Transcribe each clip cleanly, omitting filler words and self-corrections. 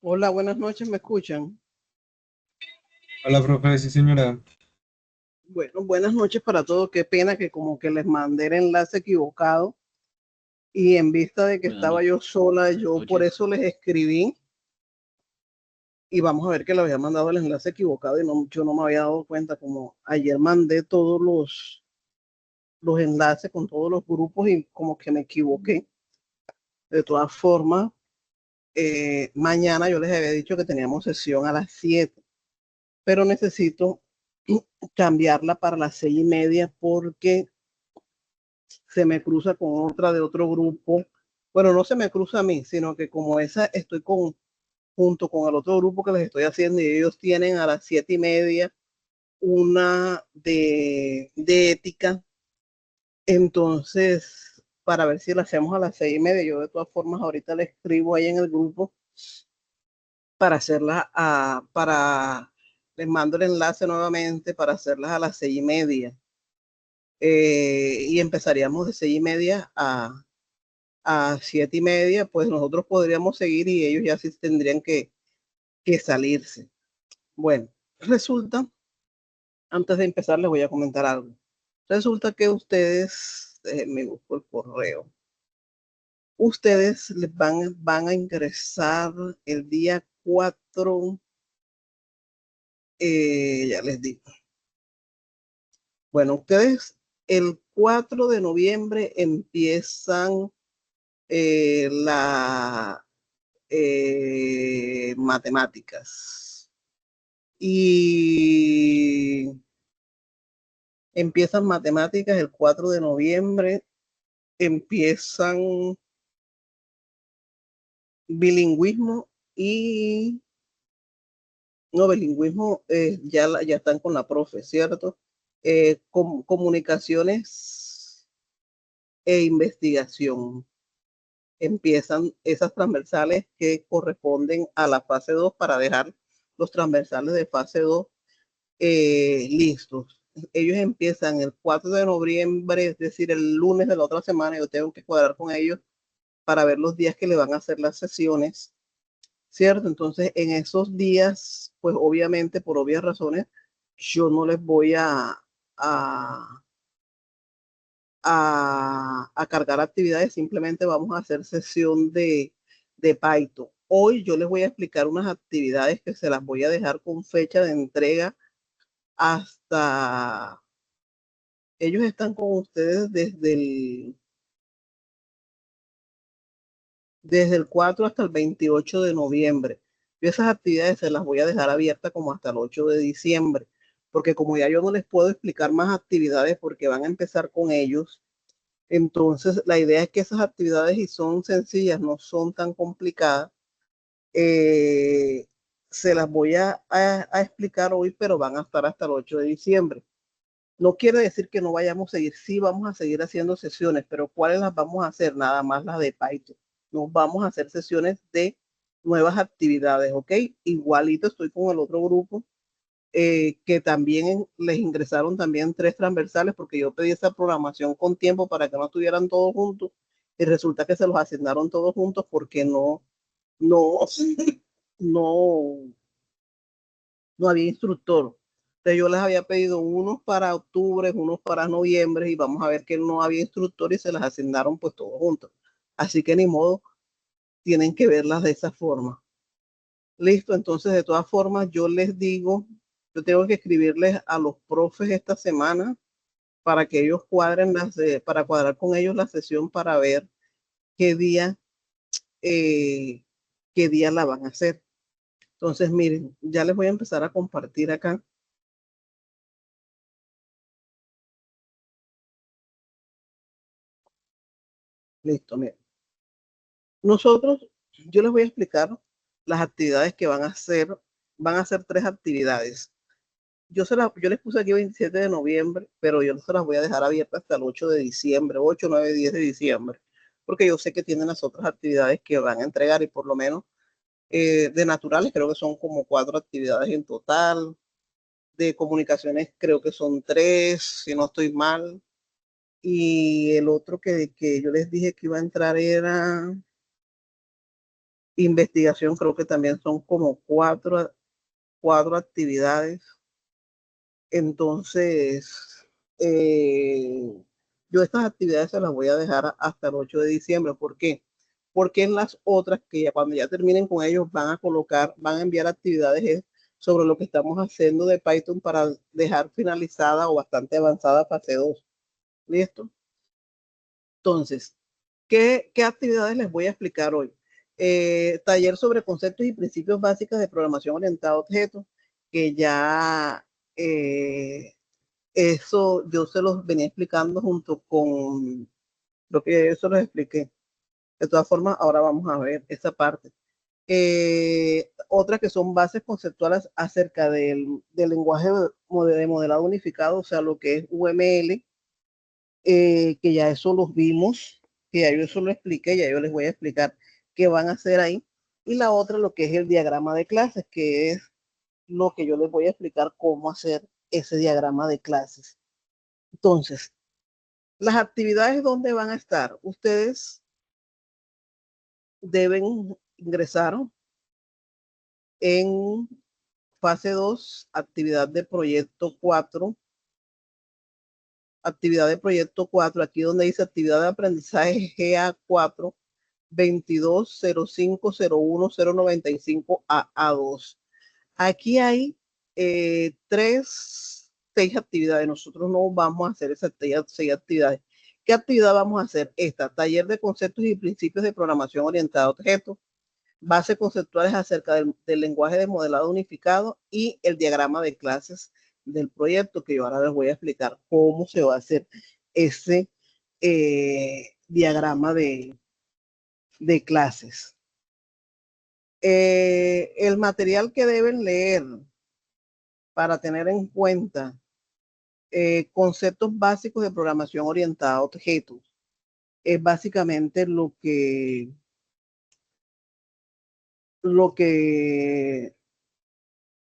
Hola, buenas noches, ¿me escuchan? Hola, profe, sí, señora. Bueno, buenas noches para todos. Qué pena que como que les mandé el enlace equivocado y en vista de que Buenas estaba yo sola, yo por noches. eso les escribí y vamos a ver que le había mandado el enlace equivocado y no, yo no me había dado cuenta. Como ayer mandé todos los enlaces con todos los grupos y como que me equivoqué. De todas formas, mañana yo les había dicho que teníamos sesión a las 7, pero necesito cambiarla para las 6:30 porque se me cruza con otra de otro grupo. Bueno, no se me cruza a mí, sino que como esa estoy junto con el otro grupo que les estoy haciendo y ellos tienen a las 7:30 una de ética. Entonces, para ver si la hacemos a las 6:30, yo de todas formas ahorita le escribo ahí en el grupo para les mando el enlace nuevamente para hacerlas a las 6:30. Y empezaríamos de 6:30 a 7:30, pues nosotros podríamos seguir y ellos ya sí tendrían que salirse. Bueno, resulta, antes de empezar les voy a comentar algo. Resulta que ustedes, me busco el correo, ustedes van a ingresar el día 4, ya les digo. Bueno, ustedes el 4 de noviembre empiezan la matemáticas. Y empiezan matemáticas el 4 de noviembre, empiezan bilingüismo y no bilingüismo, ya están con la profe, ¿cierto? Comunicaciones e investigación. Empiezan esas transversales que corresponden a la fase 2 para dejar los transversales de fase 2 listos. Ellos empiezan el 4 de noviembre, es decir, el lunes de la otra semana. Yo tengo que cuadrar con ellos para ver los días que le van a hacer las sesiones, ¿cierto? Entonces, en esos días, pues obviamente, por obvias razones, yo no les voy a, a cargar actividades, simplemente vamos a hacer sesión de Python. Hoy yo les voy a explicar unas actividades que se las voy a dejar con fecha de entrega hasta ellos están con ustedes desde el 4 hasta el 28 de noviembre. Yo esas actividades se las voy a dejar abiertas como hasta el 8 de diciembre, porque como ya yo no les puedo explicar más actividades porque van a empezar con ellos, entonces la idea es que esas actividades, y son sencillas, no son tan complicadas, eh, se las voy a explicar hoy, pero van a estar hasta el 8 de diciembre. No quiere decir que no vayamos a seguir, sí vamos a seguir haciendo sesiones, pero ¿cuáles las vamos a hacer? Nada más las de Python. Nos vamos a hacer sesiones de nuevas actividades, ¿ok? Igualito estoy con el otro grupo, que también les ingresaron también 3 transversales, porque yo pedí esa programación con tiempo para que no estuvieran todos juntos, y resulta que se los asignaron todos juntos porque no, no, no había instructor. Entonces yo les había pedido unos para octubre, unos para noviembre, y vamos a ver que no había instructor y se las asignaron pues todos juntos. Así que ni modo, tienen que verlas de esa forma. Listo, entonces de todas formas yo les digo, yo tengo que escribirles a los profes esta semana para que ellos cuadren para cuadrar con ellos la sesión para ver qué día, eh, qué día la van a hacer. Entonces, miren, ya les voy a empezar a compartir acá. Listo, miren. Nosotros, yo les voy a explicar las actividades que van a hacer. Van a ser 3 actividades. Yo les puse aquí 27 de noviembre, pero yo se las voy a dejar abiertas hasta el 8 de diciembre, 8, 9, 10 de diciembre, porque yo sé que tienen las otras actividades que van a entregar y por lo menos de naturales creo que son como 4 actividades en total, de comunicaciones creo que son 3, si no estoy mal, y el otro que yo les dije que iba a entrar era Investigación creo que también son como cuatro actividades. Entonces, eh, yo estas actividades se las voy a dejar hasta el 8 de diciembre. ¿Por qué? Porque en las otras, que ya cuando ya terminen con ellos, van a enviar actividades sobre lo que estamos haciendo de Python para dejar finalizada o bastante avanzada fase 2. ¿Listo? Entonces, ¿qué actividades les voy a explicar hoy? Taller sobre conceptos y principios básicos de programación orientada a objetos, que ya eso yo se los venía explicando junto con lo que eso los expliqué. De todas formas, ahora vamos a ver esa parte. Otras que son bases conceptuales acerca del lenguaje de modelado unificado, o sea, lo que es UML, que ya eso los vimos, que ya yo eso lo expliqué, ya yo les voy a explicar qué van a hacer ahí. Y la otra, lo que es el diagrama de clases, que es lo que yo les voy a explicar cómo hacer ese diagrama de clases. Entonces, las actividades donde van a estar, ustedes deben ingresar en fase 2, actividad de proyecto 4, aquí donde dice actividad de aprendizaje GA4, 2205019095 AA2. Aquí hay seis actividades. Nosotros no vamos a hacer esas seis actividades. ¿Qué actividad vamos a hacer? Esta, taller de conceptos y principios de programación orientada a objetos, bases conceptuales acerca del lenguaje de modelado unificado y el diagrama de clases del proyecto, que yo ahora les voy a explicar cómo se va a hacer ese diagrama de clases. El material que deben leer para tener en cuenta conceptos básicos de programación orientada a objetos es básicamente lo que, lo que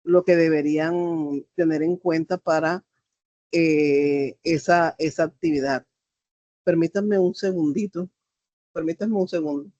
deberían tener en cuenta para esa actividad. Permítanme un segundito, permítanme un segundo.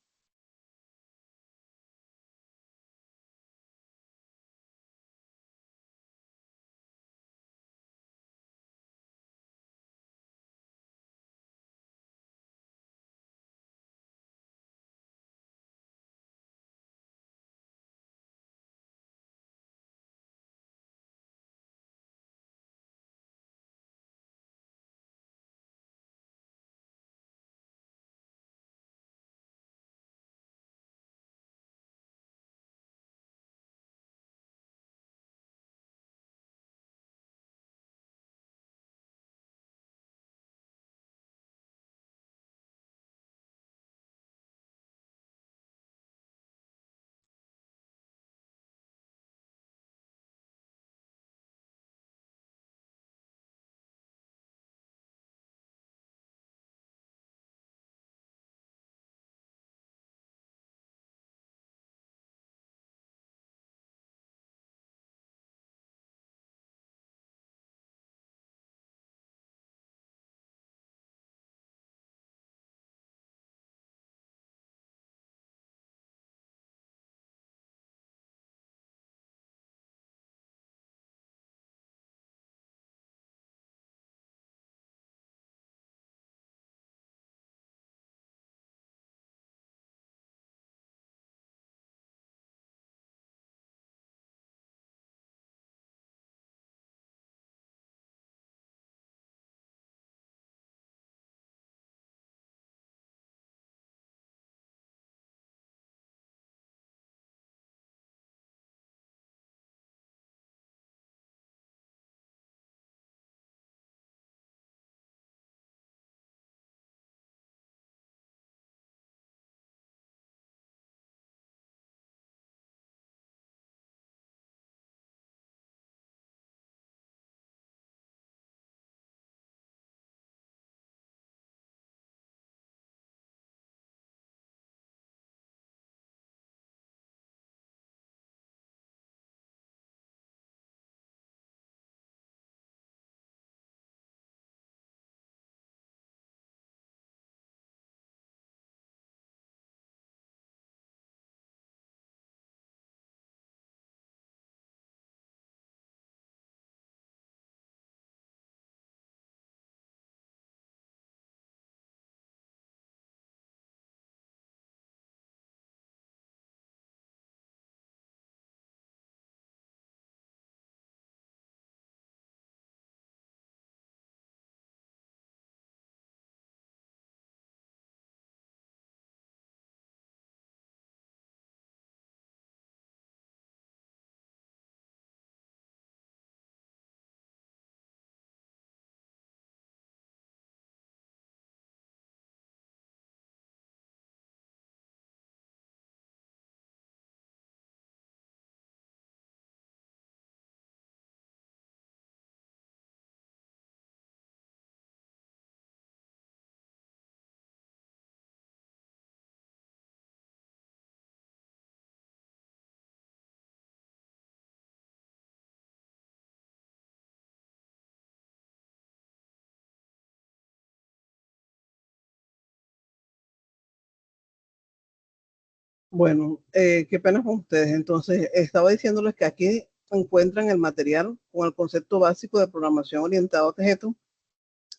Bueno, qué pena con ustedes. Entonces, estaba diciéndoles que aquí encuentran el material con el concepto básico de programación orientada a objetos.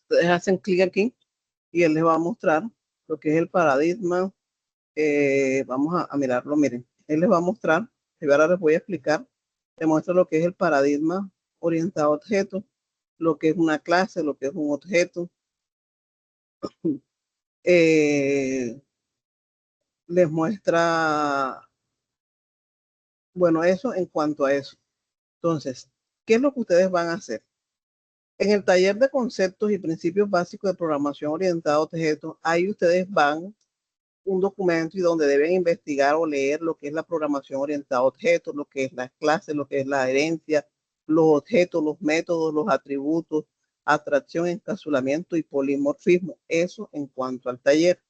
Ustedes hacen clic aquí y él les va a mostrar lo que es el paradigma. Vamos a mirarlo, miren. Él les va a mostrar, y ahora les voy a explicar, les muestra lo que es el paradigma orientado a objetos, lo que es una clase, lo que es un objeto. Eh, les muestra, bueno, eso en cuanto a eso. Entonces, ¿qué es lo que ustedes van a hacer? En el taller de conceptos y principios básicos de programación orientada a objetos, ahí ustedes van un documento y donde deben investigar o leer lo que es la programación orientada a objetos, lo que es las clases, lo que es la herencia, los objetos, los métodos, los atributos, atracción, encapsulamiento y polimorfismo. Eso en cuanto al taller.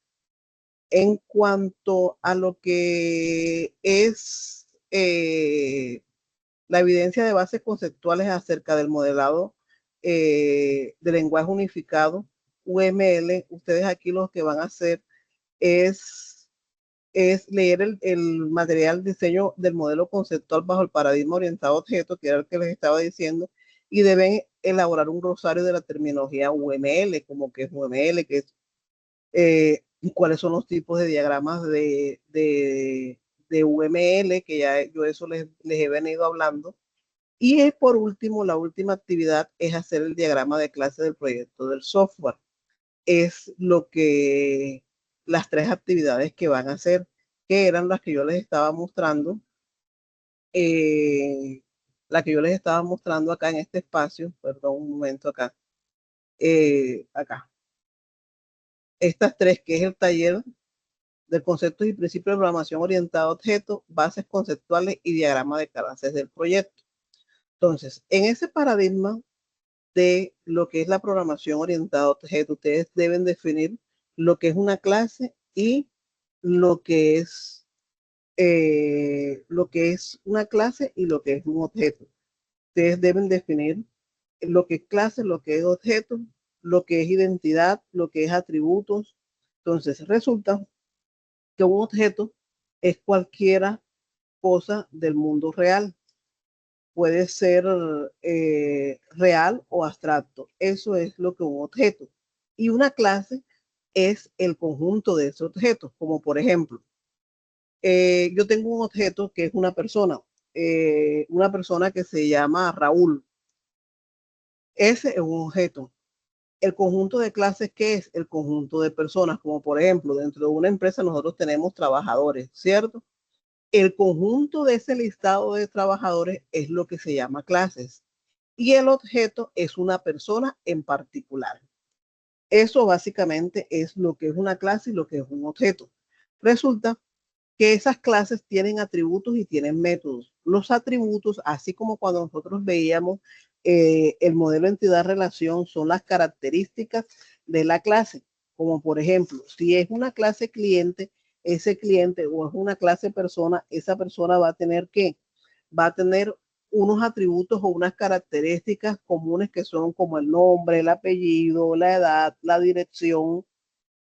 En cuanto a lo que es la evidencia de bases conceptuales acerca del modelado de lenguaje unificado, UML, ustedes aquí lo que van a hacer es, es leer el material diseño del modelo conceptual bajo el paradigma orientado a objetos, que era el que les estaba diciendo, y deben elaborar un glosario de la terminología UML, como que es UML, que es cuáles son los tipos de diagramas de UML, que ya yo eso les he venido hablando. Y por último, la última actividad es hacer el diagrama de clase del proyecto del software. Es lo que las tres actividades que van a hacer, que eran las que yo les estaba mostrando, eh, la que yo les estaba mostrando acá en este espacio, perdón un momento acá, acá. Estas tres, que es el taller de conceptos y principios de programación orientada a objetos, bases conceptuales y diagrama de clases del proyecto. Entonces, en ese paradigma de lo que es la programación orientada a objetos, ustedes deben definir lo que es una clase y lo que es una clase y lo que es un objeto. Ustedes deben definir lo que es clase, lo que es objeto, lo que es identidad, lo que es atributos. Entonces, resulta que un objeto es cualquiera cosa del mundo real. Puede ser real o abstracto. Eso es lo que un objeto. Y una clase es el conjunto de esos objetos, como por ejemplo, yo tengo un objeto que es una persona que se llama Raúl. Ese es un objeto. El conjunto de clases, ¿qué es? El conjunto de personas, como por ejemplo, dentro de una empresa nosotros tenemos trabajadores, ¿cierto? El conjunto de ese listado de trabajadores es lo que se llama clases. Y el objeto es una persona en particular. Eso básicamente es lo que es una clase y lo que es un objeto. Resulta que esas clases tienen atributos y tienen métodos. Los atributos, así como cuando nosotros veíamos el modelo entidad-relación, son las características de la clase. Como por ejemplo, si es una clase cliente, ese cliente o es una clase persona, esa persona va a tener ¿qué? Va a tener unos atributos o unas características comunes que son como el nombre, el apellido, la edad, la dirección,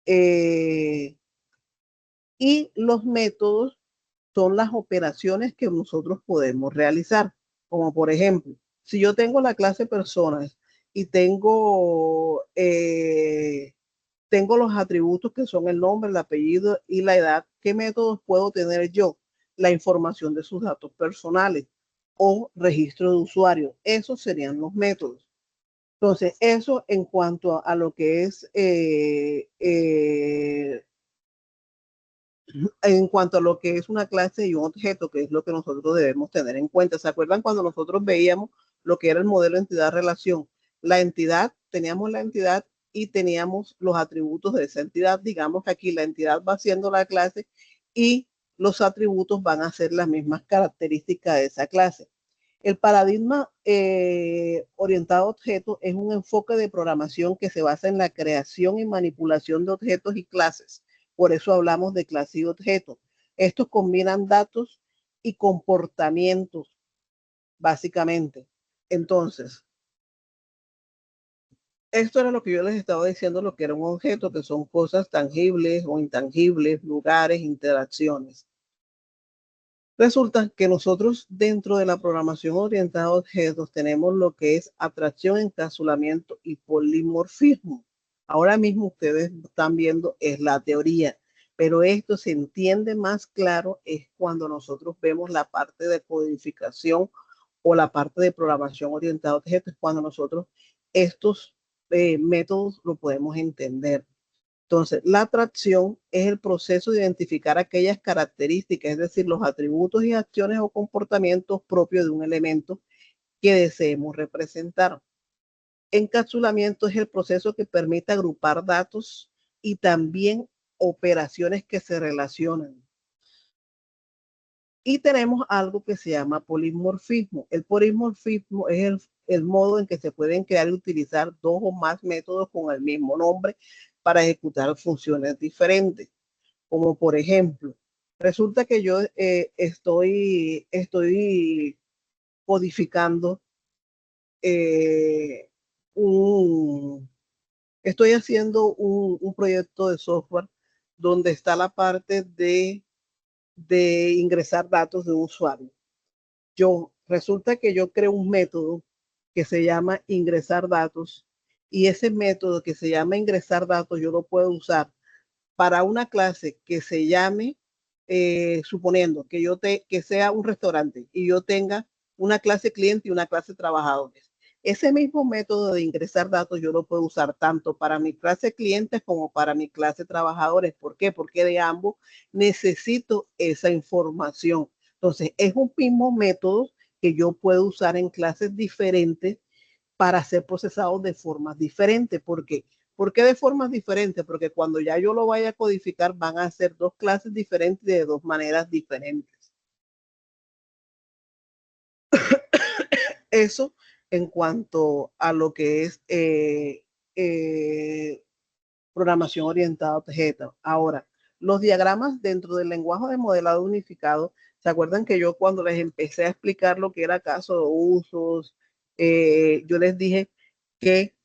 eh, y los métodos son las operaciones que nosotros podemos realizar. Como por ejemplo, si yo tengo la clase personas y tengo los atributos que son el nombre, el apellido y la edad, ¿qué métodos puedo tener yo? La información de sus datos personales o registro de usuario. Esos serían los métodos. Entonces, eso en cuanto a lo que es una clase y un objeto, que es lo que nosotros debemos tener en cuenta. ¿Se acuerdan cuando nosotros veíamos lo que era el modelo entidad-relación? La entidad, teníamos la entidad y teníamos los atributos de esa entidad. Digamos que aquí la entidad va siendo la clase y los atributos van a ser las mismas características de esa clase. El paradigma orientado a objetos es un enfoque de programación que se basa en la creación y manipulación de objetos y clases. Por eso hablamos de clase y objeto. Estos combinan datos y comportamientos, básicamente. Entonces, esto era lo que yo les estaba diciendo, lo que era un objeto, que son cosas tangibles o intangibles, lugares, interacciones. Resulta que nosotros dentro de la programación orientada a objetos tenemos lo que es atracción, encapsulamiento y polimorfismo. Ahora mismo ustedes están viendo es la teoría, pero esto se entiende más claro es cuando nosotros vemos la parte de codificación o la parte de programación orientada a objetos, cuando nosotros estos métodos lo podemos entender. Entonces, la atracción es el proceso de identificar aquellas características, es decir, los atributos y acciones o comportamientos propios de un elemento que deseemos representar. Encapsulamiento es el proceso que permite agrupar datos y también operaciones que se relacionan. Y tenemos algo que se llama polimorfismo. El polimorfismo es el modo en que se pueden crear y utilizar dos o más métodos con el mismo nombre para ejecutar funciones diferentes. Como por ejemplo, resulta que yo estoy codificando eh, un, estoy haciendo un proyecto de software donde está la parte de ingresar datos de un usuario. Resulta que yo creo un método que se llama ingresar datos y ese método que se llama ingresar datos yo lo puedo usar para una clase que se llame, suponiendo que sea un restaurante y yo tenga una clase cliente y una clase trabajadores. Ese mismo método de ingresar datos yo lo puedo usar tanto para mi clase clientes como para mi clase trabajadores. ¿Por qué? Porque de ambos necesito esa información. Entonces, es un mismo método que yo puedo usar en clases diferentes para ser procesados de formas diferentes. ¿Por qué de formas diferentes? Porque cuando ya yo lo vaya a codificar van a ser dos clases diferentes de dos maneras diferentes. Eso en cuanto a lo que es eh, programación orientada a objetos. Ahora, los diagramas dentro del lenguaje de modelado unificado, ¿se acuerdan que yo cuando les empecé a explicar lo que era caso de usos, yo les dije que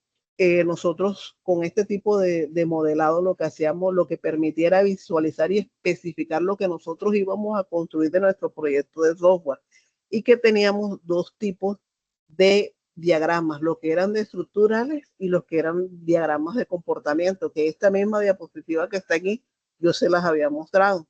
nosotros con este tipo de modelado lo que hacíamos, lo que permitiera visualizar y especificar lo que nosotros íbamos a construir de nuestro proyecto de software y que teníamos dos tipos de diagramas, lo que eran de estructurales y los que eran diagramas de comportamiento, que esta misma diapositiva que está aquí, yo se las había mostrado,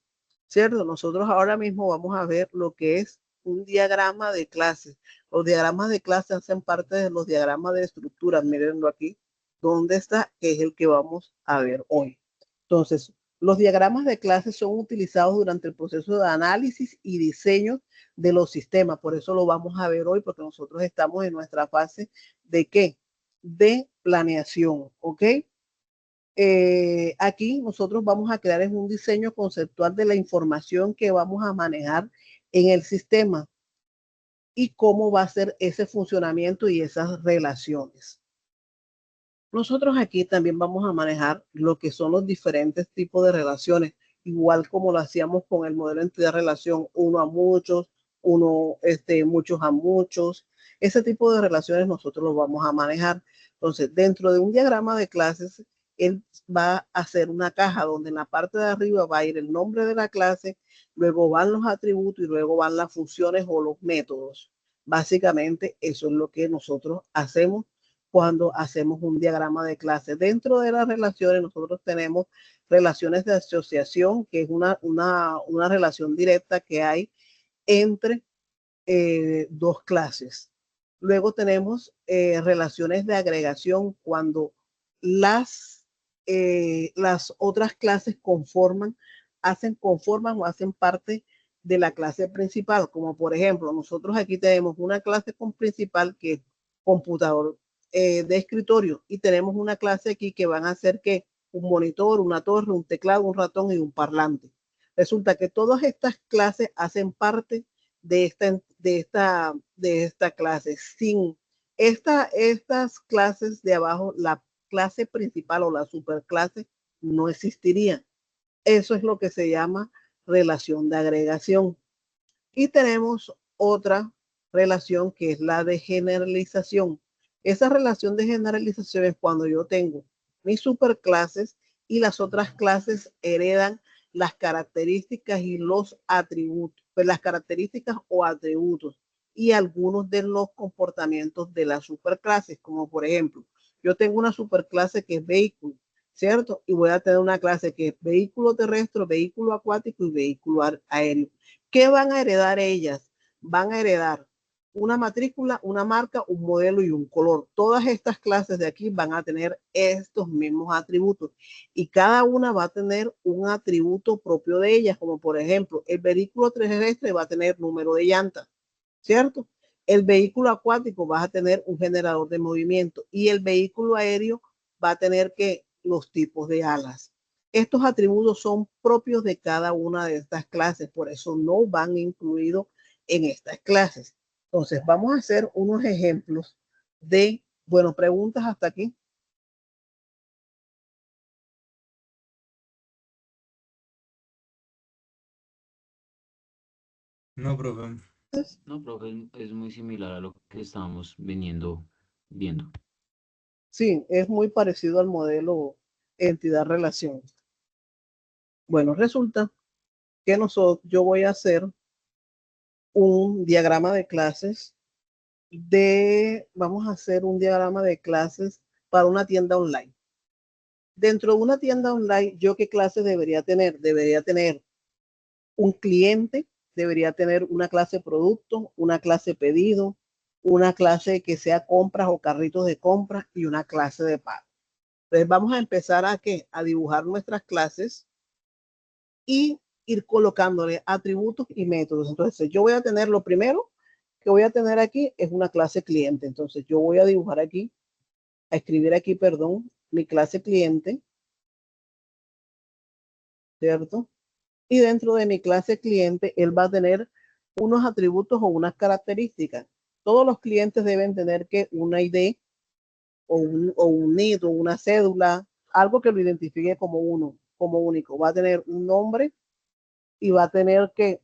¿cierto? Nosotros ahora mismo vamos a ver lo que es un diagrama de clases. Los diagramas de clases hacen parte de los diagramas de estructuras, mírenlo aquí, ¿dónde está? Que es el que vamos a ver hoy. Entonces, los diagramas de clases son utilizados durante el proceso de análisis y diseño de los sistemas. Por eso lo vamos a ver hoy, porque nosotros estamos en nuestra fase de ¿qué? De planeación, ¿ok? Aquí nosotros vamos a crear un diseño conceptual de la información que vamos a manejar en el sistema y cómo va a ser ese funcionamiento y esas relaciones. Nosotros aquí también vamos a manejar lo que son los diferentes tipos de relaciones, igual como lo hacíamos con el modelo de entidad-relación, uno a muchos, muchos a muchos. Ese tipo de relaciones nosotros lo vamos a manejar. Entonces, dentro de un diagrama de clases, él va a hacer una caja donde en la parte de arriba va a ir el nombre de la clase, luego van los atributos y luego van las funciones o los métodos. Básicamente, eso es lo que nosotros hacemos cuando hacemos un diagrama de clase. Dentro de las relaciones nosotros tenemos relaciones de asociación, que es una relación directa que hay entre dos clases. Luego tenemos relaciones de agregación cuando las otras clases conforman o hacen parte de la clase principal, como por ejemplo, nosotros aquí tenemos una clase principal que es computador de escritorio y tenemos una clase aquí que van a ser que un monitor, una torre, un teclado, un ratón y un parlante. Resulta que todas estas clases hacen parte de esta clase. Sin estas clases de abajo, la clase principal o la superclase no existiría. Eso es lo que se llama relación de agregación. Y tenemos otra relación que es la de generalización. Esa relación de generalización es cuando yo tengo mis superclases y las otras clases heredan las características y los atributos, pues las características o atributos y algunos de los comportamientos de las superclases, como por ejemplo, yo tengo una superclase que es vehículo, ¿cierto? Y voy a tener una clase que es vehículo terrestre, vehículo acuático y vehículo aéreo. ¿Qué van a heredar ellas? Van a heredar una matrícula, una marca, un modelo y un color. Todas estas clases de aquí van a tener estos mismos atributos y cada una va a tener un atributo propio de ellas, como por ejemplo, el vehículo terrestre va a tener número de llantas, ¿cierto? El vehículo acuático va a tener un generador de movimiento y el vehículo aéreo va a tener que los tipos de alas. Estos atributos son propios de cada una de estas clases, por eso no van incluidos en estas clases. Entonces, vamos a hacer unos ejemplos de, bueno, preguntas hasta aquí. No, profe. No, profe, es muy similar a lo que estábamos viendo. Sí, es muy parecido al modelo entidad-relación. Bueno, resulta que yo voy a hacer un diagrama de clases vamos a hacer un diagrama de clases para una tienda online. Dentro de una tienda online, ¿yo qué clases debería tener? Debería tener un cliente, debería tener una clase producto, una clase pedido, una clase que sea compras o carritos de compras y una clase de pago. Entonces vamos a empezar a dibujar nuestras clases y ir colocándole atributos y métodos. Entonces yo voy a tener lo primero que voy a tener aquí es una clase cliente. Entonces yo voy a dibujar aquí, a escribir aquí, perdón, mi clase cliente, ¿cierto? Y dentro de mi clase cliente, él va a tener unos atributos o unas características. Todos los clientes deben tener que una ID o un NID o una cédula, algo que lo identifique como uno, como único. Va a tener un nombre y va a tener que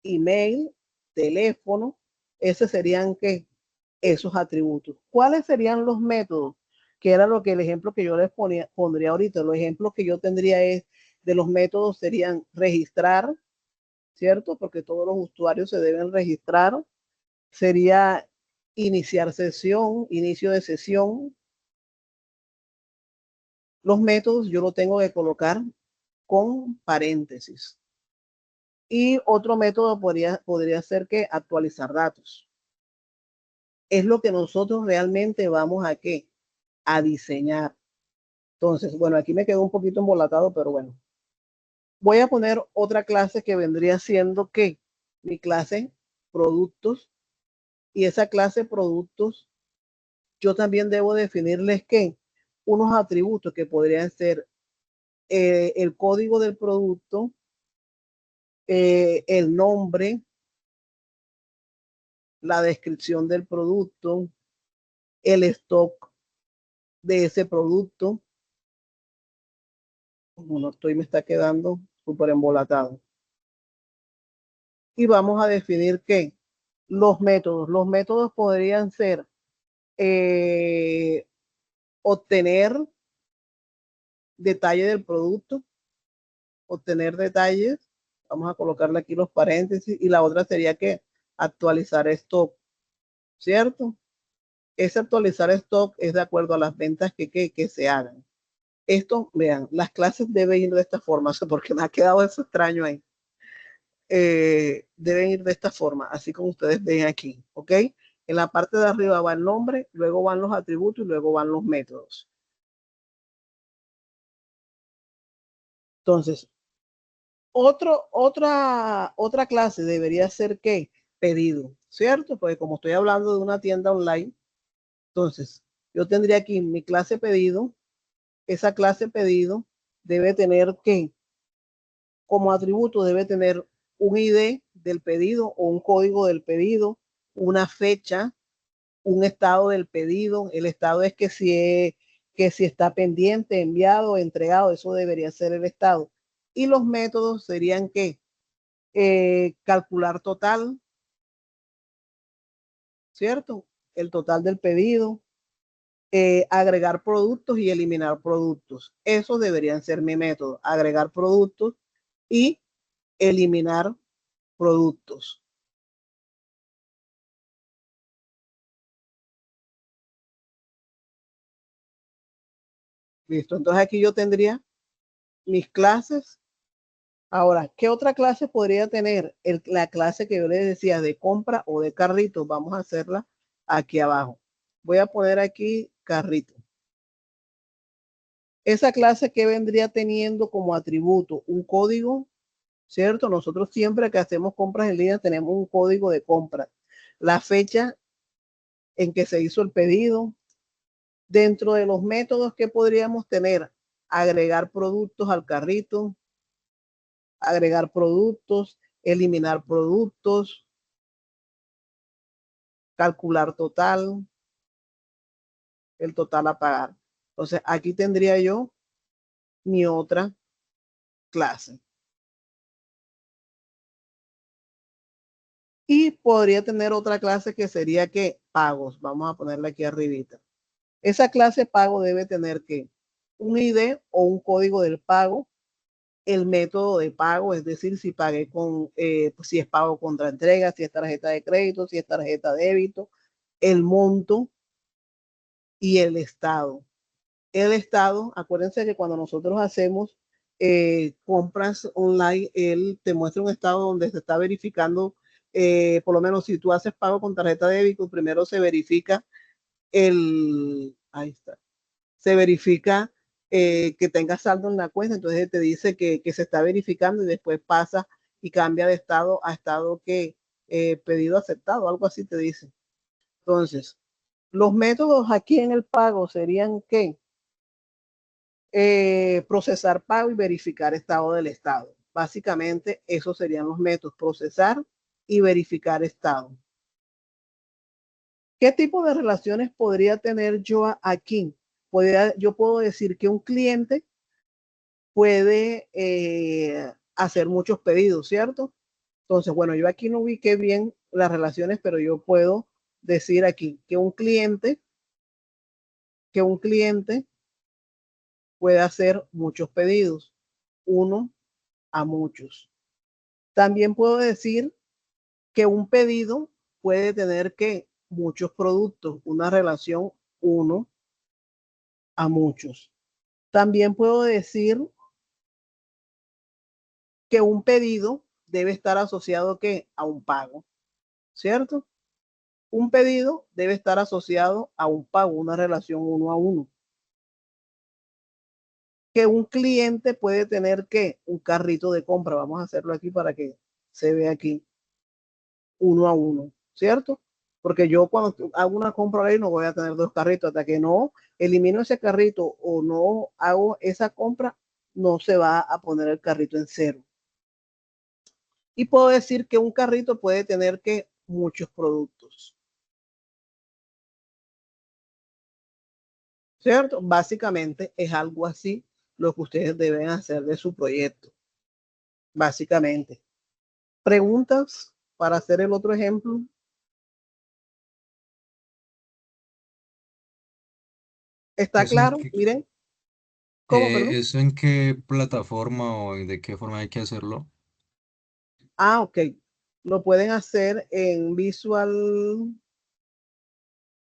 email, teléfono, esos serían que esos atributos. ¿Cuáles serían los métodos? Que era lo que el ejemplo que yo les pondría ahorita. Los ejemplos que yo tendría es de los métodos serían registrar, ¿cierto? Porque todos los usuarios se deben registrar. Sería iniciar sesión, inicio de sesión. Los métodos yo lo tengo que colocar con paréntesis. Y otro método podría ser que actualizar datos. Es lo que nosotros realmente vamos a qué? A diseñar. Entonces, bueno, aquí me quedó un poquito embolatado, pero bueno. Voy a poner otra clase que vendría siendo que mi clase productos y esa clase productos yo también debo definirles que unos atributos que podrían ser el código del producto, el nombre, la descripción del producto, el stock de ese producto. Como no estoy, me está quedando súper embolatado. Y vamos a definir que los métodos podrían ser obtener detalle del producto, obtener detalles, vamos a colocarle aquí los paréntesis, y la otra sería que actualizar stock, ¿cierto? Ese actualizar stock es de acuerdo a las ventas que se hagan. Esto, vean, las clases deben ir de esta forma, porque me ha quedado eso extraño ahí. Deben ir de esta forma, así como ustedes ven aquí, ¿ok? En la parte de arriba va el nombre, luego van los atributos y luego van los métodos. Entonces, otra clase debería ser ¿qué? Pedido, ¿cierto? Porque como estoy hablando de una tienda online, entonces yo tendría aquí mi clase pedido. Esa clase pedido debe tener ¿qué? Como atributo debe tener un ID del pedido o un código del pedido, una fecha, un estado del pedido. El estado es que si está pendiente, enviado, entregado, eso debería ser el estado. Y los métodos serían que calcular total, ¿cierto? El total del pedido, agregar productos y eliminar productos. Esos deberían ser mi método, agregar productos y eliminar productos. Listo, entonces aquí yo tendría mis clases. Ahora, ¿qué otra clase podría tener? La clase que yo les decía de compra o de carrito, vamos a hacerla aquí abajo. Voy a poner aquí carrito. Esa clase que vendría teniendo como atributo un código, ¿cierto? Nosotros siempre que hacemos compras en línea tenemos un código de compra. La fecha en que se hizo el pedido. Dentro de los métodos que podríamos tener, agregar productos al carrito, agregar productos, eliminar productos, calcular total, el total a pagar. Entonces, aquí tendría yo mi otra clase. Y podría tener otra clase que sería que pagos. Vamos a ponerla aquí arribita. Esa clase pago debe tener que un ID o un código del pago, el método de pago, es decir, si pagué con, si es pago contra entrega, si es tarjeta de crédito, si es tarjeta de débito, el monto y el estado. El estado, acuérdense que cuando nosotros hacemos compras online, él te muestra un estado donde se está verificando, por lo menos si tú haces pago con tarjeta de débito, primero se verifica ahí está, se verifica que tenga saldo en la cuenta, entonces te dice que se está verificando y después pasa y cambia de estado a estado que pedido aceptado, algo así te dice. Entonces, los métodos aquí en el pago serían que procesar pago y verificar estado del estado. Básicamente, esos serían los métodos, procesar y verificar estado. ¿Qué tipo de relaciones podría tener yo aquí? Yo puedo decir que un cliente puede hacer muchos pedidos, ¿cierto? Entonces, bueno, yo aquí no ubiqué bien las relaciones, pero yo puedo decir aquí que un cliente puede hacer muchos pedidos, uno a muchos. También puedo decir que un pedido puede tener que muchos productos, una relación uno a muchos. También puedo decir que un pedido debe estar asociado ¿qué? A un pago, ¿cierto? Un pedido debe estar asociado a un pago, una relación uno a uno. Que un cliente puede tener ¿qué? Un carrito de compra. Vamos a hacerlo aquí para que se vea aquí uno a uno, ¿cierto? Porque yo cuando hago una compra ahí no voy a tener dos carritos. Hasta que no elimino ese carrito o no hago esa compra, no se va a poner el carrito en cero. Y puedo decir que un carrito puede tener que muchos productos, ¿cierto? Básicamente es algo así lo que ustedes deben hacer de su proyecto, básicamente. ¿Preguntas para hacer el otro ejemplo? ¿Está ¿Eso en claro? qué, Miren, ¿cómo, perdón? eso en qué plataforma o de qué forma hay que hacerlo? Ah, ok. Lo pueden hacer en Visual.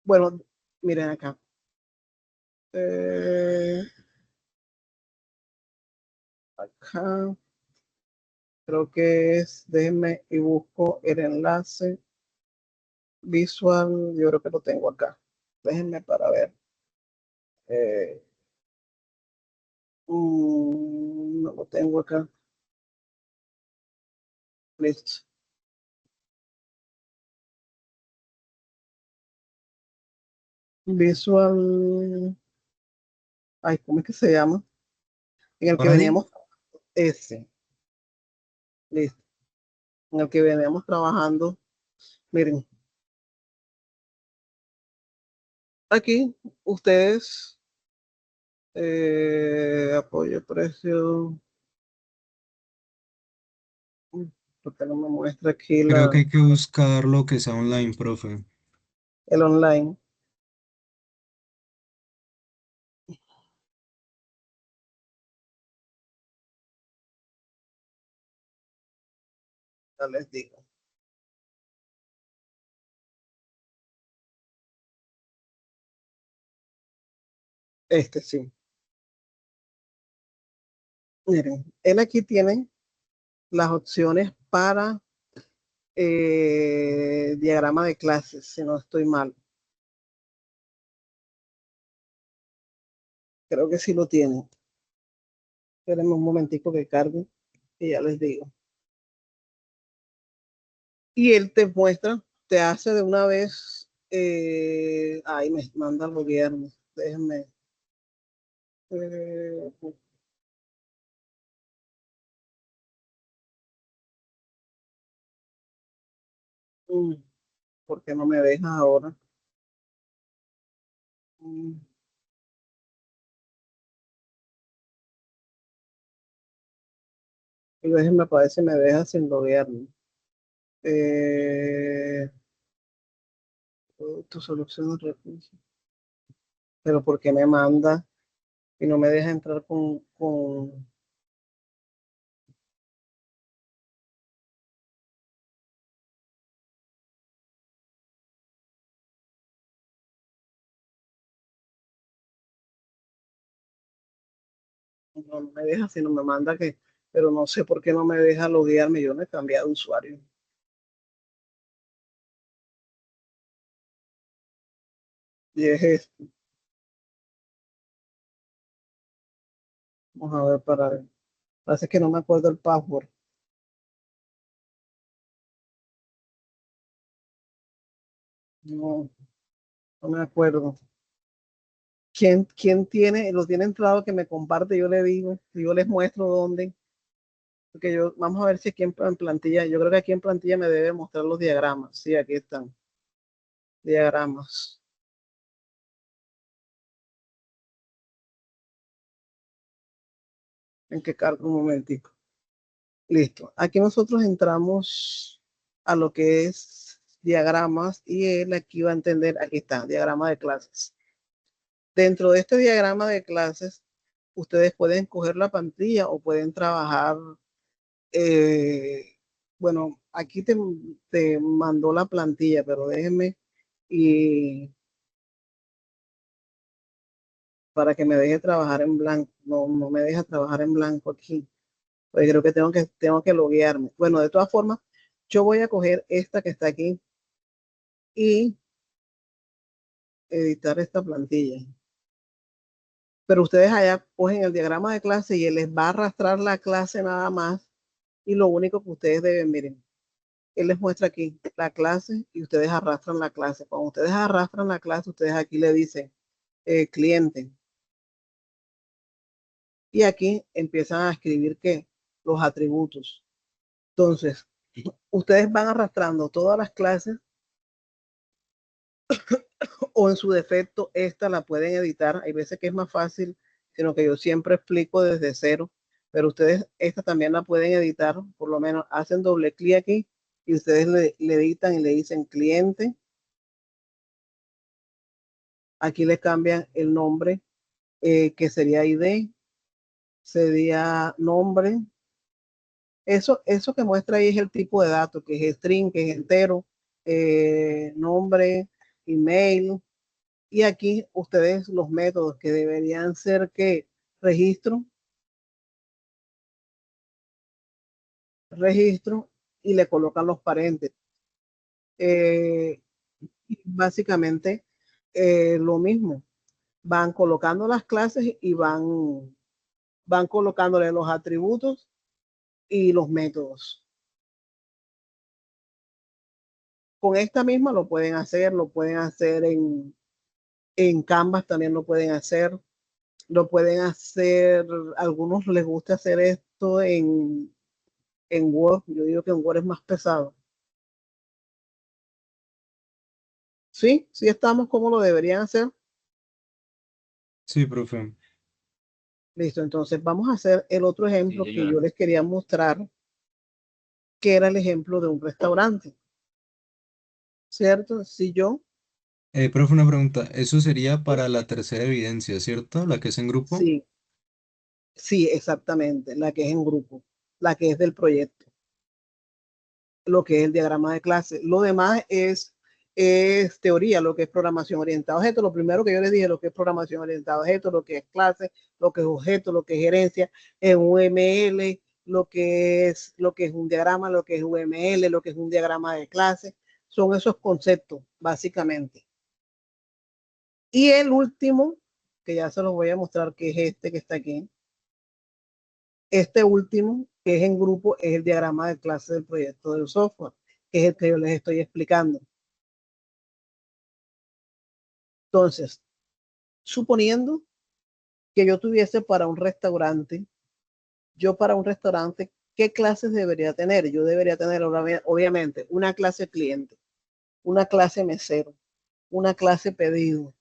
Bueno, miren acá. Eh, acá creo que es, déjenme y busco el enlace. Visual, yo creo que lo tengo acá. Déjenme para ver. Eh, no lo tengo acá. Listo. Visual. Ay, ¿cómo es que se llama? En el que ¿Paradis? veníamos. Ese. Listo. En el que veníamos trabajando. Miren, aquí ustedes, apoyo precio, porque no me muestra aquí Creo que hay que buscar lo que sea online, profe. el online. Ya les digo. Este sí. Miren, él aquí tiene las opciones para diagrama de clases, si no estoy mal. Creo que sí lo tiene. Espérenme un momentico que cargue y ya les digo. Y él te muestra, te hace de una vez, ahí me manda los viernes, déjenme. eh, mm, ¿Por qué no me dejas ahora? Mm, Y déjenme para ver si me deja sin loguearme. Tu solución de recursos. Pero ¿por qué me manda y no me deja entrar con... No, no me deja, sino me manda que... Pero no sé por qué no me deja loguearme. Yo no he cambiado de usuario. Y es esto. Vamos a ver para ver. Parece que no me acuerdo el password. No, no me acuerdo. ¿Quién tiene, lo tiene entrado que me comparte? Yo le digo, yo les muestro dónde. Porque yo, vamos a ver si aquí en plantilla, yo creo que aquí en plantilla me debe mostrar los diagramas. Sí, aquí están. Diagramas. En que cargo un momentico. Listo. Aquí nosotros entramos a lo que es diagramas y él aquí va a entender, aquí está, diagrama de clases. Dentro de este diagrama de clases, ustedes pueden coger la pantalla o pueden trabajar. Bueno, aquí te mandó la plantilla, pero déjenme y para que me deje trabajar en blanco. No, no me deja trabajar en blanco aquí. Pues creo que tengo que loguearme. Bueno, de todas formas, yo voy a coger esta que está aquí y editar esta plantilla. Pero ustedes allá cogen el diagrama de clase y él les va a arrastrar la clase nada más. Y lo único que ustedes deben, miren, él les muestra aquí la clase y ustedes arrastran la clase. Cuando ustedes arrastran la clase, ustedes aquí le dicen cliente. Y aquí empiezan a escribir ¿qué? Los atributos. Entonces, ustedes van arrastrando todas las clases o en su defecto esta la pueden editar. Hay veces que es más fácil, sino que yo siempre explico desde cero, pero ustedes esta también la pueden editar, por lo menos hacen doble clic aquí y ustedes le editan y le dicen cliente. Aquí le cambian el nombre, que sería ID, sería nombre. Eso que muestra ahí es el tipo de datos, que es string, que es entero, nombre, email. Y aquí ustedes los métodos que deberían ser que registro, registro y le colocan los paréntesis. Eh, y básicamente lo mismo. Van colocando las clases y van colocándole los atributos y los métodos. Con esta misma lo pueden hacer en Canvas también lo pueden hacer, a algunos les gusta hacer esto en Word, yo digo que en Word es más pesado. Sí, sí estamos como lo deberían hacer. Sí, profe. Listo, entonces vamos a hacer el otro Sí, ejemplo que yo señora. les quería mostrar, que era el ejemplo de un restaurante, ¿cierto? Si yo, Profe, una pregunta. Eso sería para la tercera evidencia, ¿cierto? La que es en grupo. sí, sí, exactamente, la que es en grupo, la que es del proyecto. lo que es el diagrama de clase. Lo demás es teoría, lo que es programación orientada a objetos. Lo primero que yo les dije, lo que es programación orientada a objetos, lo que es clase, lo que es objeto, lo que es gerencia, en UML, lo que es un diagrama, lo que es UML, lo que es un diagrama de clase. Son esos conceptos, básicamente. Y el último, que ya se los voy a mostrar, que es este que está aquí. Este último, que es en grupo, es el diagrama de clase del proyecto del software, que es el que yo les estoy explicando. Entonces, suponiendo que yo tuviese para un restaurante, ¿qué clases debería tener? Yo debería tener, obviamente, una clase cliente, una clase mesero, una clase pedido,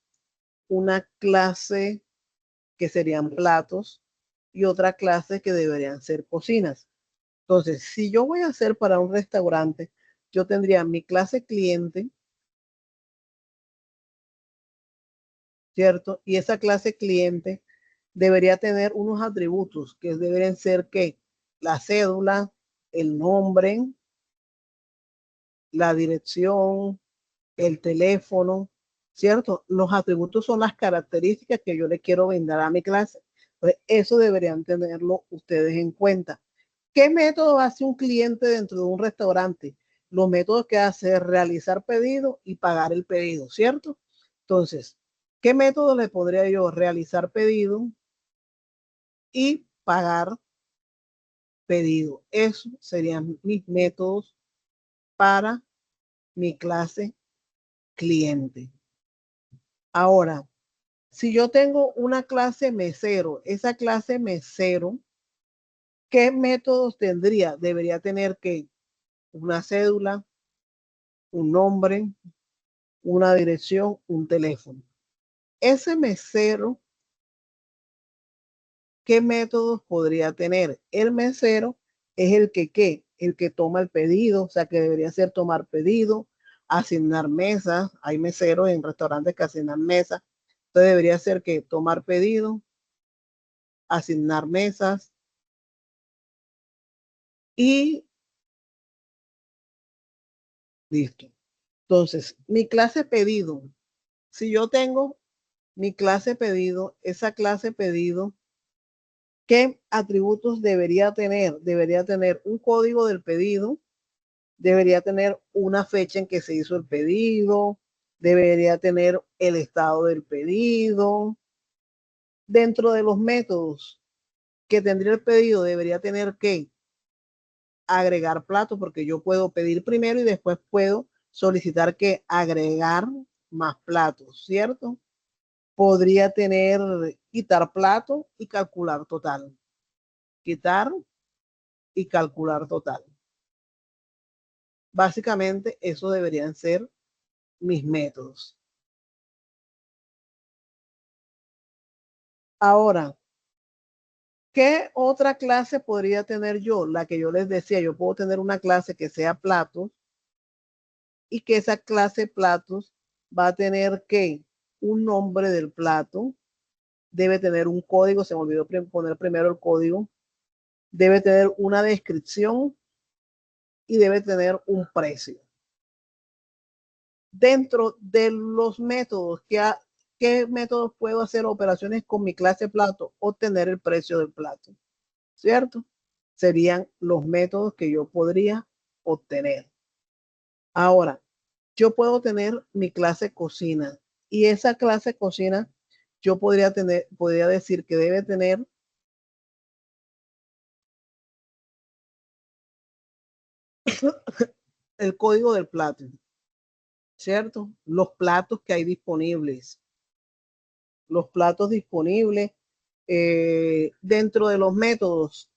una clase que serían platos y otra clase que deberían ser cocinas. Entonces, si yo voy a hacer para un restaurante, yo tendría mi clase cliente, ¿cierto? Y esa clase cliente debería tener unos atributos que deberían ser que la cédula, el nombre, la dirección, el teléfono, ¿cierto? Los atributos son las características que yo le quiero brindar a mi clase. Entonces, eso deberían tenerlo ustedes en cuenta. ¿Qué método hace un cliente dentro de un restaurante? Los métodos que hace es realizar pedido y pagar el pedido, ¿cierto? Entonces, ¿qué método le podría yo realizar pedido y pagar pedido? Esos serían mis métodos para mi clase cliente. Ahora, si yo tengo una clase mesero, esa clase mesero, ¿qué métodos tendría? Debería tener que una cédula, un nombre, una dirección, un teléfono. Ese mesero, ¿qué métodos podría tener? El mesero es el que toma el pedido, o sea que debería ser tomar pedido, asignar mesas. Hay meseros en restaurantes que asignan mesas. Entonces debería ser que tomar pedido, asignar mesas y listo. Entonces, mi clase pedido, si yo tengo mi clase pedido, esa clase pedido, ¿qué atributos debería tener? Debería tener un código del pedido, debería tener una fecha en que se hizo el pedido, debería tener el estado del pedido. Dentro de los métodos que tendría el pedido, debería tener que agregar platos, porque yo puedo pedir primero y después puedo solicitar que agregar más platos, ¿cierto? Podría tener quitar plato y calcular total. Quitar y calcular total. Básicamente, eso deberían ser mis métodos. Ahora, ¿qué otra clase podría tener yo? La que yo les decía, yo puedo tener una clase que sea platos y que esa clase platos va a tener que un nombre del plato, debe tener un código, se me olvidó poner primero el código, debe tener una descripción y debe tener un precio. Dentro de los métodos, ¿qué métodos puedo hacer operaciones con mi clase plato? Obtener el precio del plato, ¿cierto? Serían los métodos que yo podría obtener. Ahora, yo puedo tener mi clase cocina y esa clase cocina yo podría decir que debe tener el código del plato, ¿cierto? Los platos que hay disponibles, los platos disponibles dentro de los métodos.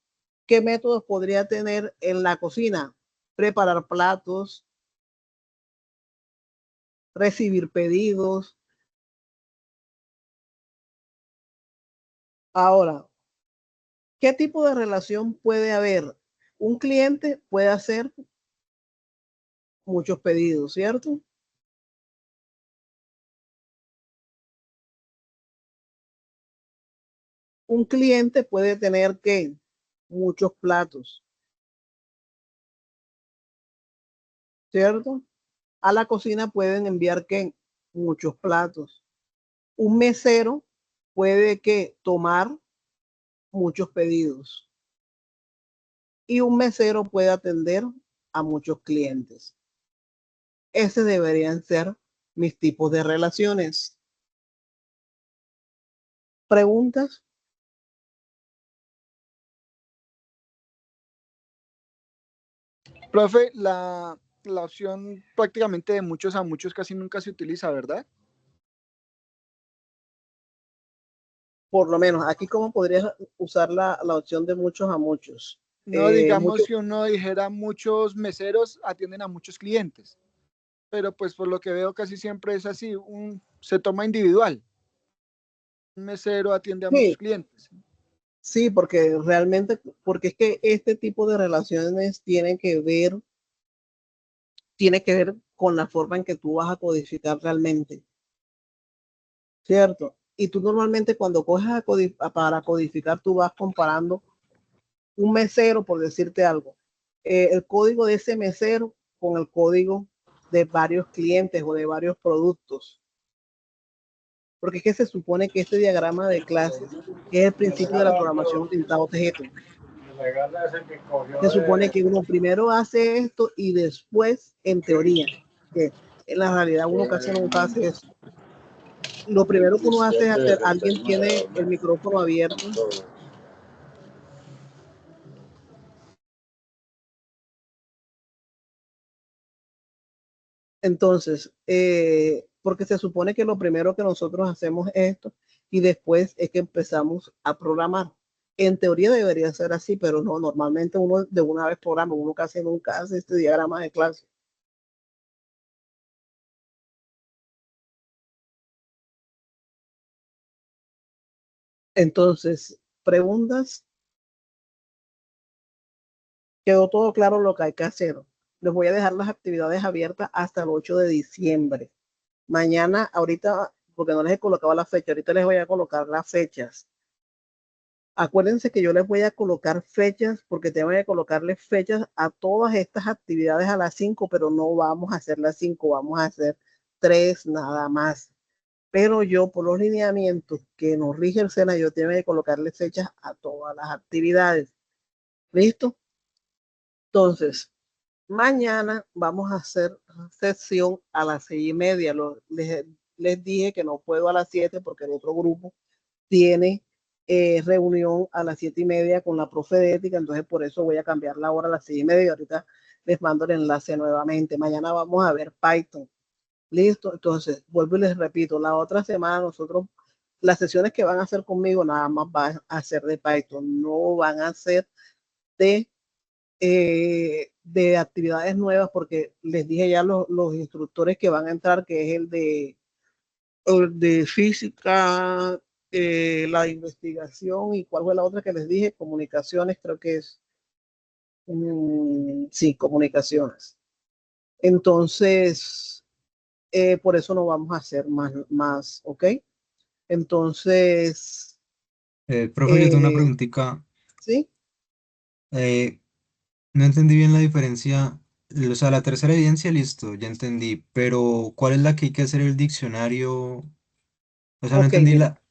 ¿Qué métodos podría tener en la cocina? Preparar platos, recibir pedidos. Ahora, ¿qué tipo de relación puede haber? Un cliente puede hacer muchos pedidos, ¿cierto? Un cliente puede tener que muchos platos. ¿cierto? A la cocina pueden enviar ¿qué? Muchos platos. Un mesero puede que tomar muchos pedidos y un mesero puede atender a muchos clientes. Ese deberían ser mis tipos de relaciones. ¿Preguntas? Profe, la opción prácticamente de muchos a muchos casi nunca se utiliza, ¿verdad? Por lo menos, aquí cómo podrías usar la opción de muchos a muchos. No digamos Muchos, que uno dijera muchos meseros atienden a muchos clientes, pero pues por lo que veo casi siempre es así, se toma individual. Un mesero atiende a muchos sí, clientes. sí, porque realmente, porque es que este tipo de relaciones tiene que ver con la forma en que tú vas a codificar realmente, ¿cierto? Y tú normalmente cuando coges para codificar, tú vas comparando un mesero, por decirte algo, el código de ese mesero con el código de varios clientes o de varios productos. Porque es que se supone que este diagrama de clases es el principio de la programación orientada a objetos. Se supone que uno primero hace esto y después, en teoría, que en la realidad uno casi nunca hace eso. Lo primero que uno hace es hacer, alguien tiene el micrófono abierto. Entonces, porque se supone que lo primero que nosotros hacemos es esto y después es que empezamos a programar. En teoría debería ser así, pero no, normalmente uno de una vez programa, uno casi nunca hace este diagrama de clase. Entonces, preguntas, quedó todo claro lo que hay que hacer. Les voy a dejar las actividades abiertas hasta el 8 de diciembre. Mañana, ahorita, porque no les he colocado la fecha, ahorita les voy a colocar las fechas. Acuérdense que yo les voy a colocar fechas porque tengo que colocarles fechas a todas estas actividades a las 5, pero no vamos a hacer las 5, vamos a hacer 3 nada más. Pero yo por los lineamientos que nos rige el SENA, yo tengo que colocarle fechas a todas las actividades. ¿Listo? Entonces, mañana vamos a hacer sesión a las 6:30. Les dije que no puedo a las 7 porque el otro grupo tiene reunión a las 7:30 con la profe de ética, entonces por eso voy a cambiar la hora a las 6:30 y ahorita les mando el enlace nuevamente. Mañana vamos a ver Python. Listo, entonces vuelvo y les repito, la otra semana nosotros, las sesiones que van a hacer conmigo nada más van a ser de Python, no van a ser de actividades nuevas porque les dije ya los instructores que van a entrar, que es el de física, la investigación y cuál fue la otra que les dije, comunicaciones, creo que es, sí, comunicaciones. Entonces, por eso no vamos a hacer más, ¿ok? Entonces, Profe, yo tengo una eh, preguntita. sí, Eh, no entendí bien la diferencia. O sea, la tercera evidencia, listo, ya entendí. Pero, ¿cuál es la que hay que hacer el diccionario? O sea, no ok, entendí mira,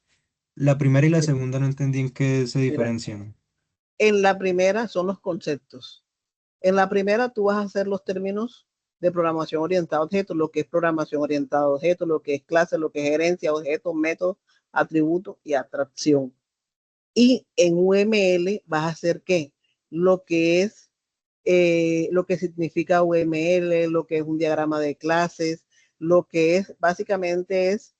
la primera y la mira, segunda, no entendí en qué se mira. diferencian. En la primera son los conceptos. En la primera tú vas a hacer los términos de programación orientada a objetos, lo que es programación orientada a objetos, lo que es clase, lo que es gerencia, objetos, métodos, atributos y atracción. Y en UML vas a hacer qué? Lo que es, lo que significa UML, lo que es un diagrama de clases, lo que es, básicamente es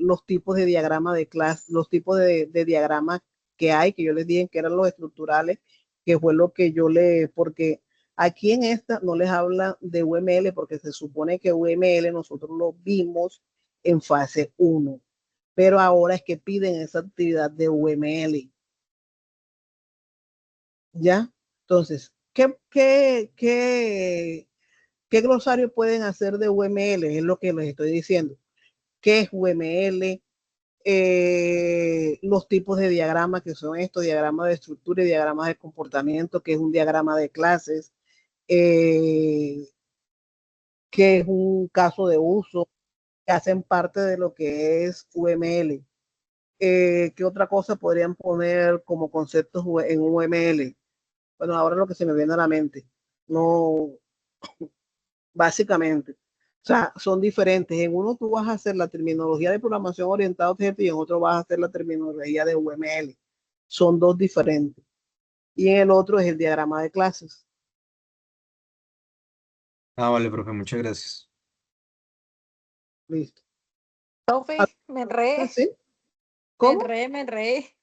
los tipos de diagrama de clase, los tipos de diagramas que hay, que yo les dije que eran los estructurales, que fue lo que porque aquí en esta no les habla de UML, porque se supone que UML nosotros lo vimos en fase 1, pero ahora es que piden esa actividad de UML, ¿ya? Entonces, ¿qué glosario pueden hacer de UML? Es lo que les estoy diciendo. ¿Qué es UML? Los tipos de diagramas que son estos, diagramas de estructura y diagramas de comportamiento, que es un diagrama de clases, eh, qué es un caso de uso, que hacen parte de lo que es UML. ¿Qué otra cosa podrían poner como conceptos en UML? Bueno, ahora lo que se me viene a la mente. No, básicamente. O sea, son diferentes. En uno tú vas a hacer la terminología de programación orientada a objetos y en otro vas a hacer la terminología de UML. Son dos diferentes. Y en el otro es el diagrama de clases. Ah, vale, profe, muchas gracias. Listo. Profe, me enredé, ¿Así? me ¿Cómo? enredé, me enredé.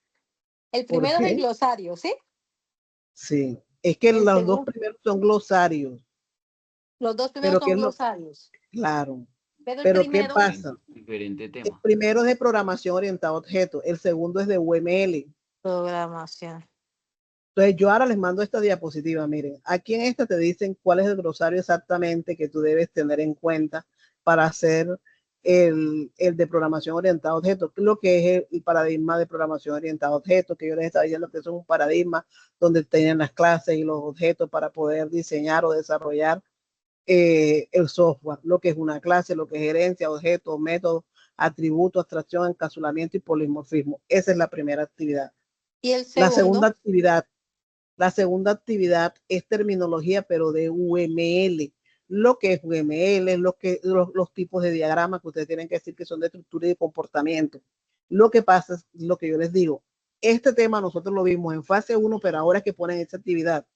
El ¿Por primero es el qué? glosario, ¿sí? Sí. Es que El los dos segundo, primeros son glosarios. los dos primeros Pero ¿qué son es lo? glosarios. Claro. Pero el Pero ¿qué primero, pasa? Diferente El tema. primero es de programación orientada a objetos. El segundo es de UML. programación. Entonces yo ahora les mando esta diapositiva, miren, aquí en esta te dicen cuál es el glosario exactamente que tú debes tener en cuenta para hacer el de programación orientada a objetos, lo que es el paradigma de programación orientada a objetos, que yo les estaba diciendo que es un paradigma donde tienen las clases y los objetos para poder diseñar o desarrollar el software, lo que es una clase, lo que es gerencia, objetos, métodos, atributos, abstracción, encapsulamiento y polimorfismo. Esa es la primera actividad. Y el La segunda segundo, actividad la segunda actividad es terminología, pero de UML. Lo que es UML, los tipos de diagramas que ustedes tienen que decir que son de estructura y de comportamiento. Lo que pasa es lo que yo les digo. Este tema nosotros lo vimos en fase 1, pero ahora es que ponen esta actividad.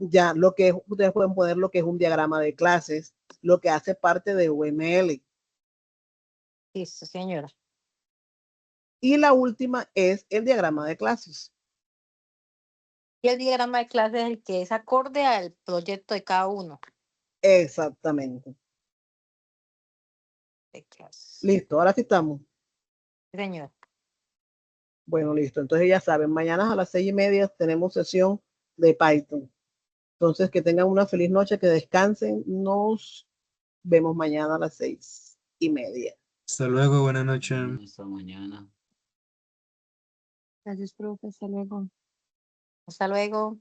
Ya lo que es, ustedes pueden poner lo que es un diagrama de clases, lo que hace parte de UML. sí, señora. Y la última es el diagrama de clases. Y el diagrama de clase es el que es acorde al proyecto de cada uno Exactamente. de clases. Listo, ahora sí estamos. Sí, señora. Bueno, listo. Entonces ya saben, mañana a las 6:30 tenemos sesión de Python. Entonces que tengan una feliz noche, que descansen. Nos vemos mañana a las 6:30. Hasta luego, buenas noches. Hasta mañana. Gracias, profe. Hasta luego. Hasta luego.